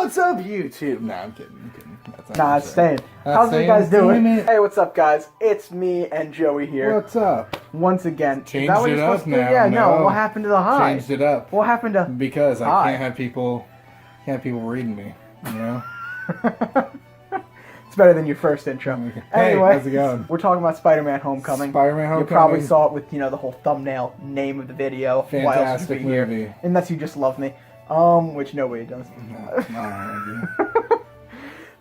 What's up, YouTube? Nah, I'm kidding. Nah, it's staying. How's you guys doing? Hey, what's up, guys? It's me and Joey here. What's up? Once again. Changed it up now. Yeah, no. What happened to the high? Changed it up. What happened to Because I can't have people reading me, you know? It's better than your first intro. Hey, anyway, how's it going? We're talking about Spider-Man Homecoming. Spider-Man Homecoming. You probably saw it with, the whole thumbnail name of the video. Fantastic movie. Here. Unless you just love me. Which nobody does. No,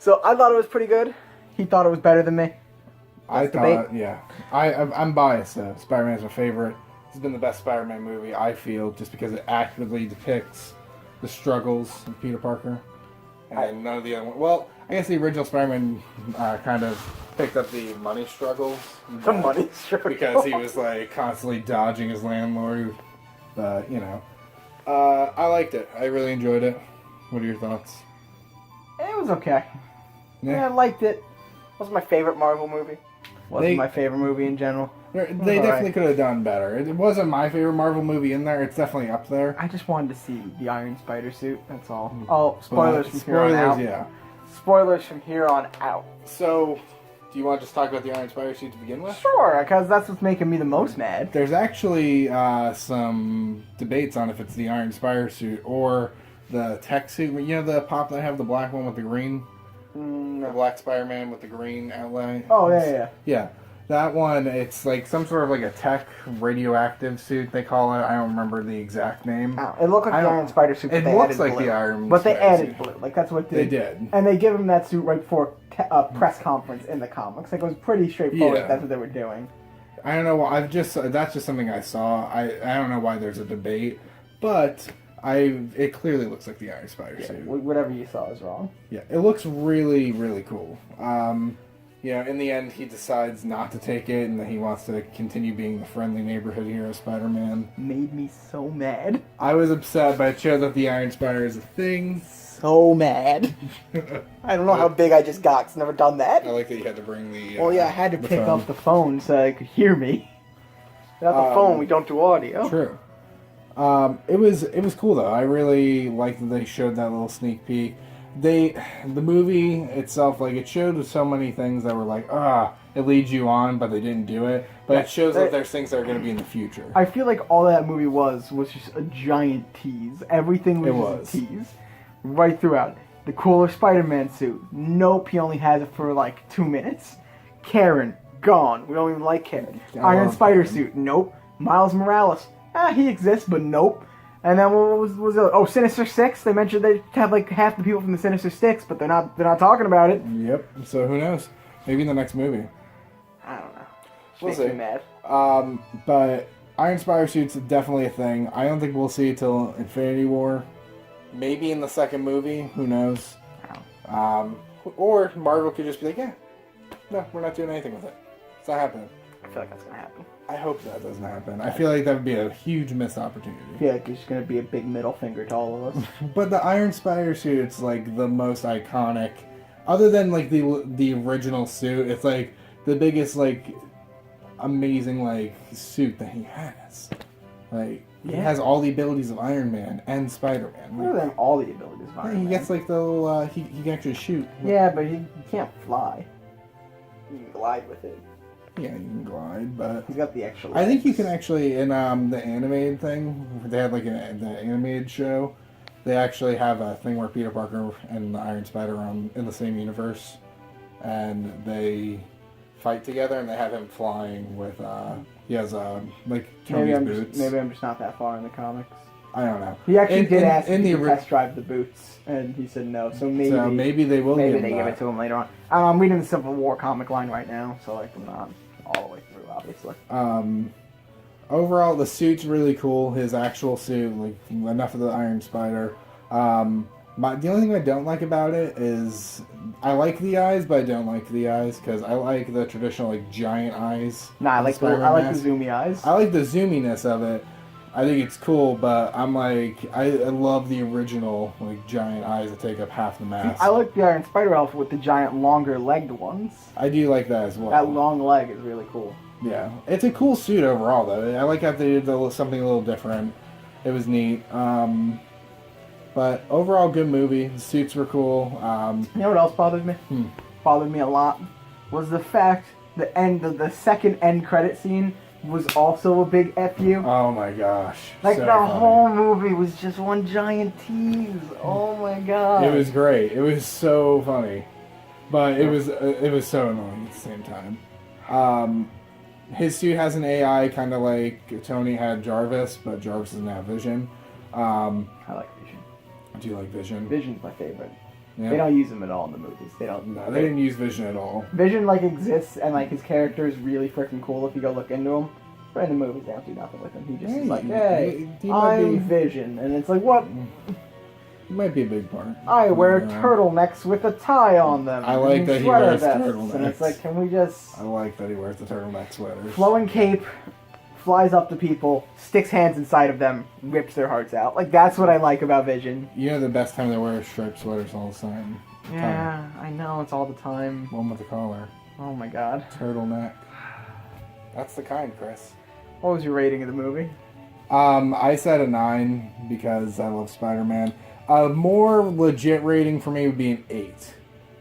So I thought it was pretty good. He thought it was better than me. I'm biased though. Spider-Man's my favorite. It's been the best Spider-Man movie, I feel, just because it accurately depicts the struggles of Peter Parker. And none of the other ones. Well, I guess the original Spider-Man kind of picked up the money struggles. The money struggles. Because he was like constantly dodging his landlord. But, I liked it. I really enjoyed it. What are your thoughts? It was okay. Yeah, I liked it. It wasn't my favorite Marvel movie. Wasn't my favorite movie in general. They definitely could have done better. It wasn't my favorite Marvel movie in there. It's definitely up there. I just wanted to see the Iron Spider suit. That's all. Oh, spoilers from here on out. Yeah. Spoilers from here on out. So, do you want to just talk about the Iron Spider suit to begin with? Sure, because that's what's making me the most mad. There's actually some debates on if it's the Iron Spider suit or the tech suit. You know the pop that have the black one with the green? No. The black Spider-Man with the green outline? Oh, yeah. Yeah. That one, it's like some sort of like a tech radioactive suit, they call it. I don't remember the exact name. Oh, it looked like the Iron Spider suit. It looks like the Iron Spider suit. But they added blue. Like, that's what they did. And they give him that suit right before a press conference in the comics. Like, it was pretty straightforward. Yeah. That's what they were doing. I don't know. That's just something I saw. I don't know why there's a debate, but it clearly looks like the Iron Spider suit. Whatever you saw is wrong. Yeah, it looks really, really cool. In the end, he decides not to take it, and that he wants to continue being the friendly neighborhood hero Spider-Man. Made me so mad. I was upset, but it showed that the Iron Spider is a thing. So mad. I don't know how big I just got, 'cause I've never done that. I like that you had to bring the... Well, yeah, I had to pick up the phone so I could hear me. Without the phone, we don't do audio. True. It was cool, though. I really liked that they showed that little sneak peek. The movie itself, like, it showed so many things that were like, it leads you on, but they didn't do it. But it shows that there's things that are going to be in the future. I feel like all that movie was just a giant tease. Everything was just a tease. Right throughout. The cooler Spider-Man suit. Nope, he only has it for like 2 minutes. Karen, gone. We don't even like Karen. Iron Spider suit. Nope. Miles Morales. He exists, but nope. And then what was it? Oh, Sinister Six. They mentioned they have like half the people from the Sinister Six, but they're not talking about it. Yep. So who knows? Maybe in the next movie. I don't know. We'll see. Makes me mad. But Iron Spider suit's definitely a thing. I don't think we'll see it till Infinity War. Maybe in the second movie. Who knows? Or Marvel could just be like, yeah, no, we're not doing anything with it. It's not happening. I feel like that's gonna happen. I hope that doesn't happen. I feel like that would be a huge missed opportunity. I feel like it's going to be a big middle finger to all of us. But the Iron Spider suit's like the most iconic. Other than like the original suit, it's like the biggest like amazing like suit that he has. Like he has all the abilities of Iron Man and Spider-Man. Other than all the abilities of Iron Man. He gets like the little, he can actually shoot. Yeah, but he can't fly. You can glide with it. Yeah, you can glide, but he's got the extra legs. I think you can actually in the animated thing. They had like the animated show. They actually have a thing where Peter Parker and the Iron Spider are in the same universe, and they fight together. And they have him flying with. He has like Tony's boots. Maybe I'm just not that far in the comics. I don't know. He actually did ask him to test drive the boots, and he said no. So maybe they will. Maybe they give it to him later on. I'm reading the Civil War comic line right now, so like I'm not all the way through, obviously. Overall, the suit's really cool. His actual suit, like enough of the Iron Spider. The only thing I don't like about it is I like the eyes, but I don't like the eyes because I like the traditional like giant eyes. Nah, I like the zoomy eyes. I like the zoominess of it. I think it's cool, but I'm like, I love the original, like, giant eyes that take up half the mask. I like the Iron Spider outfit with the giant, longer-legged ones. I do like that as well. That long leg is really cool. Yeah. It's a cool suit overall, though. I like how they did something a little different. It was neat. But overall, good movie. The suits were cool. You know what else bothered me? Bothered me a lot was the fact the second end credit scene was also a big FU. Oh my gosh! Like so the funny. whole movie was just one giant tease. Oh my god! It was great. It was so funny, but it was so annoying at the same time. His suit has an AI, kind of like Tony had Jarvis, but Jarvis doesn't have Vision. I like Vision. Do you like Vision? Vision's my favorite. Yeah. They don't use him at all in the movies. They don't. No, they didn't use Vision at all. Vision like exists, and like his character is really freaking cool if you go look into him. But in the movies, they don't do nothing with him. He just is like, hey, I'm Vision, and it's like, what? He might be a big part. I wear turtlenecks with a tie on them. I like that he wears turtlenecks. And it's like, can we just... I like that he wears the turtleneck sweaters. Flowing cape, flies up to people, sticks hands inside of them, rips their hearts out. Like, that's what I like about Vision. You know the best time to wear striped sweaters all the time. Yeah, I know, it's all the time. One with the collar. Oh my god. Turtleneck. That's the kind, Chris. What was your rating of the movie? I said a 9 because I love Spider-Man. A more legit rating for me would be an 8.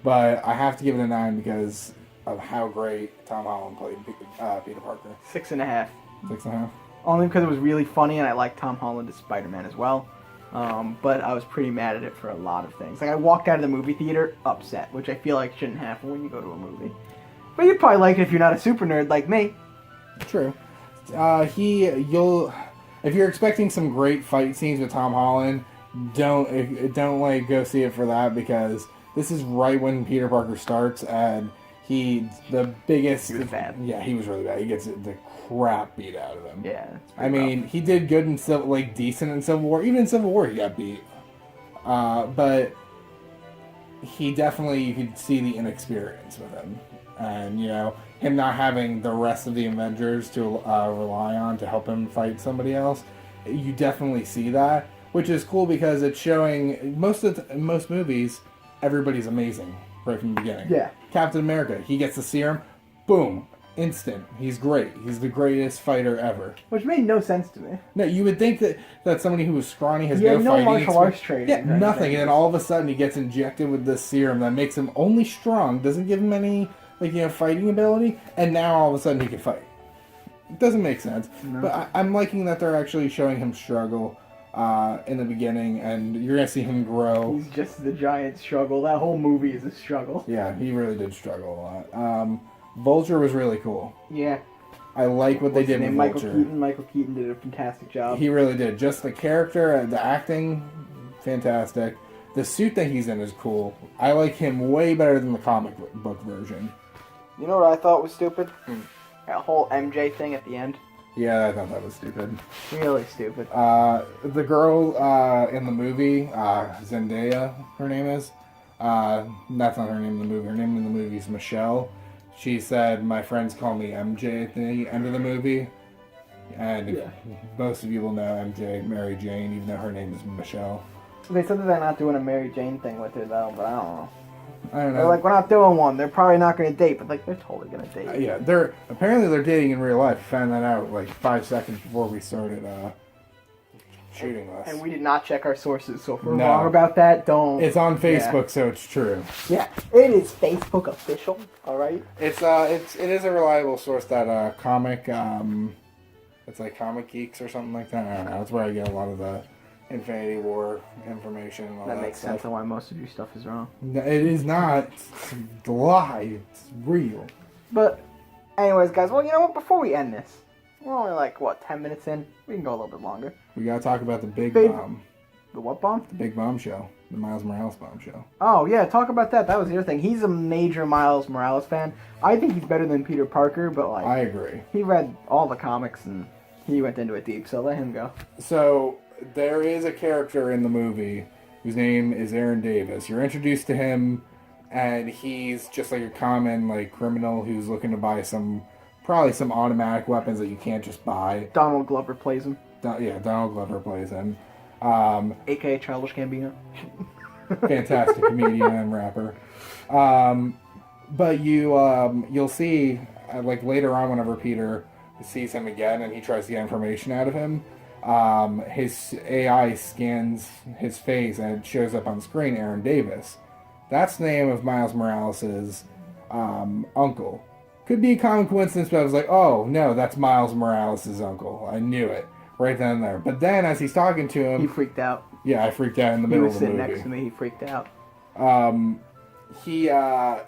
But I have to give it a 9 because of how great Tom Holland played Peter Parker. 6.5. 6.5? Only because it was really funny and I like Tom Holland as Spider-Man as well. But I was pretty mad at it for a lot of things. Like, I walked out of the movie theater upset, which I feel like shouldn't happen when you go to a movie. But you'd probably like it if you're not a super nerd like me. True. If you're expecting some great fight scenes with Tom Holland, don't like go see it for that, because this is right when Peter Parker starts, and he was bad. Yeah, he was really bad. He gets the crap beat out of him. Yeah. I mean, he did good in decent in Civil War. Even in Civil War, he got beat. But he definitely, you could see the inexperience with him, and him not having the rest of the Avengers to rely on to help him fight somebody else. You definitely see that, which is cool because it's showing most movies, everybody's amazing right from the beginning. Yeah. Captain America, he gets the serum, boom, instant. He's great. He's the greatest fighter ever. Which made no sense to me. No, you would think that somebody who was scrawny has no no fighting martial arts training. Yeah, nothing. And then all of a sudden he gets injected with this serum that makes him only strong, doesn't give him any fighting ability, and now all of a sudden he can fight. It doesn't make sense. No. But I'm liking that they're actually showing him struggle in the beginning, and you're going to see him grow. He's just the giant struggle. That whole movie is a struggle. Yeah, he really did struggle a lot. Vulture was really cool. Yeah. I like what they did with Vulture. Michael Keaton did a fantastic job. He really did. Just the character, the acting, fantastic. The suit that he's in is cool. I like him way better than the comic book version. You know what I thought was stupid? That whole MJ thing at the end. Yeah, I thought that was stupid. Really stupid. The girl in the movie, Zendaya, her name is. That's not her name in the movie. Her name in the movie is Michelle. She said, "My friends call me MJ" at the end of the movie. And most of you will know MJ, Mary Jane, even though her name is Michelle. They said that they're not doing a Mary Jane thing with her, though, but I don't know. I don't know. They're like, we're not doing one. They're probably not going to date, but like, they're totally going to date. Yeah, they're dating in real life. I found that out like 5 seconds before we started shooting this. And we did not check our sources, so if we're wrong about that, don't. It's on Facebook, so it's true. Yeah, it is Facebook official. All right. It is a reliable source. That comic, it's like Comic Geeks or something like that. I don't know. That's where I get a lot of the Infinity War information and all that makes stuff. sense on why most of your stuff is wrong. No, it is not. It's a lie. It's real. But, anyways, guys, well, you know what? Before we end this, we're only 10 minutes in. We can go a little bit longer. We gotta talk about the big bomb. The what bomb? The big bombshell. The Miles Morales bombshell. Oh, yeah, talk about that. That was the other thing. He's a major Miles Morales fan. I think he's better than Peter Parker, but, I agree. He read all the comics, and he went into it deep, so let him go. So, there is a character in the movie whose name is Aaron Davis. You're introduced to him, and he's just like a common criminal who's looking to buy probably some automatic weapons that you can't just buy. Donald Glover plays him. Donald Glover plays him. AKA Childish Gambino. Fantastic comedian and rapper. But you'll see later on whenever Peter sees him again and he tries to get information out of him, his AI scans his face and it shows up on screen, Aaron Davis. That's the name of Miles Morales' uncle. Could be a common coincidence, but I was like, oh, no, that's Miles Morales' uncle. I knew it right then and there. But then as he's talking to him... He freaked out. Yeah, I freaked out in the middle of the movie. He was sitting next to me. He freaked out.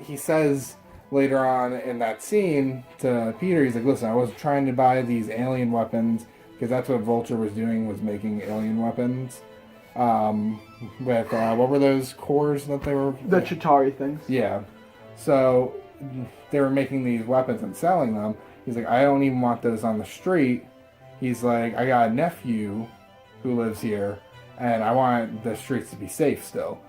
He says later on in that scene to Peter, he's like, listen, I was trying to buy these alien weapons because that's what Vulture was doing, was making alien weapons. With, what were those cores that they were... The Chitauri things. Yeah. So they were making these weapons and selling them. He's like, I don't even want those on the street. He's like, I got a nephew who lives here, and I want the streets to be safe still.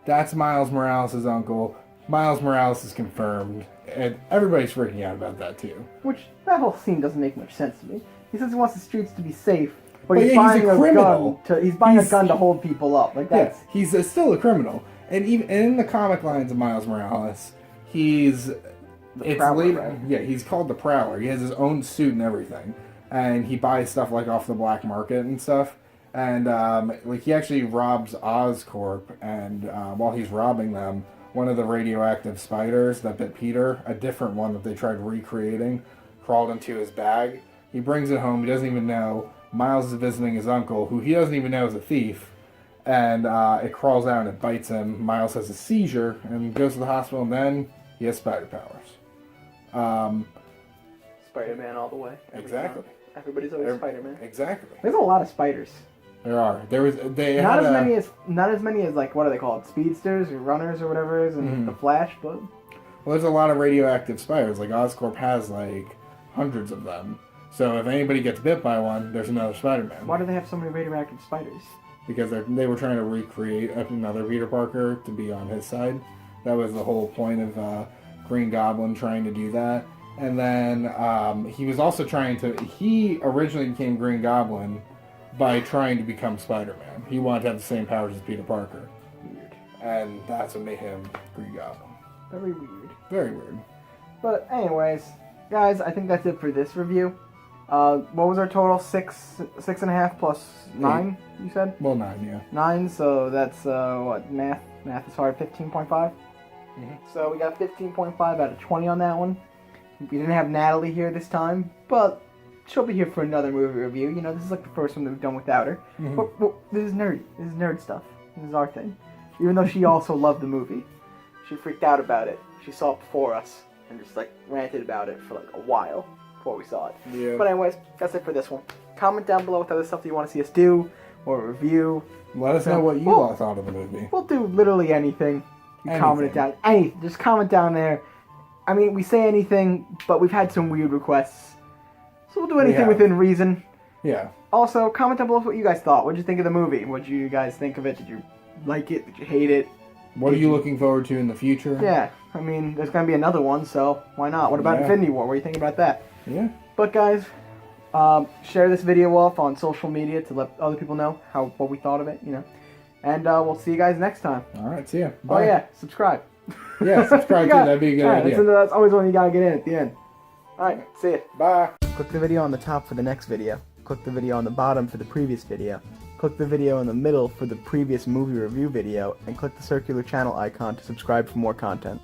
That's Miles Morales' uncle. Miles Morales is confirmed, and everybody's freaking out about that too. Which, that whole scene doesn't make much sense to me. He says he wants the streets to be safe, but he's buying a criminal. He's buying a gun to hold people up. Like that's... Yeah, he's still a criminal. And even in the comic lines of Miles Morales, he's... Prowler, right? Yeah, he's called the Prowler. He has his own suit and everything. And he buys stuff like off the black market and stuff. And like he actually robs Oscorp, and while he's robbing them, one of the radioactive spiders that bit Peter, a different one that they tried recreating, crawled into his bag. He brings it home. He doesn't even know. Miles is visiting his uncle, who he doesn't even know is a thief. And it crawls out and it bites him. Miles has a seizure and goes to the hospital, and then he has spider powers. Spider-Man all the way. Exactly. Everybody's always Spider-Man. Exactly. There's a lot of spiders. There are. Not as many as like, what are they called? Speedsters or runners or whatever it is in the Flash, but... Well, there's a lot of radioactive spiders. Like Oscorp has like hundreds of them. So if anybody gets bit by one, there's another Spider-Man. Why do they have so many radioactive spiders? Because they were trying to recreate another Peter Parker to be on his side. That was the whole point of Green Goblin trying to do that. And then he was also he originally became Green Goblin by trying to become Spider-Man. He wanted to have the same powers as Peter Parker. Weird. And that's what made him Green Goblin. Very weird. Very weird. But anyways, guys, I think that's it for this review. What was our total? 6.5 plus 9, you said? Well, 9, yeah. 9, so that's, what, math? Math is hard, 15.5? Mm-hmm. So we got 15.5 out of 20 on that one. We didn't have Natalie here this time, but she'll be here for another movie review. You know, this is like the first one that we've done without her. Mm-hmm. But this is nerdy. This is nerd stuff. This is our thing. Even though she also loved the movie. She freaked out about it. She saw it before us and just like ranted about it for like a while before we saw it. Yeah. But anyways, that's it for this one. Comment down below what other stuff you want to see us do or review. Let us know what you all thought of the movie. We'll do literally anything. Comment it down. Anything. Just comment down there. I mean, we say anything, but we've had some weird requests. So we'll do anything within reason. Yeah. Also, comment down below what you guys thought. What did you think of the movie? What did you guys think of it? Did you like it? Did you hate it? What are you looking forward to in the future? Yeah. I mean, there's going to be another one, so why not? What about Infinity War? What do you think about that? Yeah. But guys, share this video off on social media to let other people know what we thought of it, you know. And we'll see you guys next time. All right, see ya. Bye. Oh yeah, subscribe. Yeah, subscribe too. That'd be a good idea. That's always one you gotta get in at the end. Alright, see ya. Bye. Click the video on the top for the next video. Click the video on the bottom for the previous video. Click the video in the middle for the previous movie review video. And click the circular channel icon to subscribe for more content.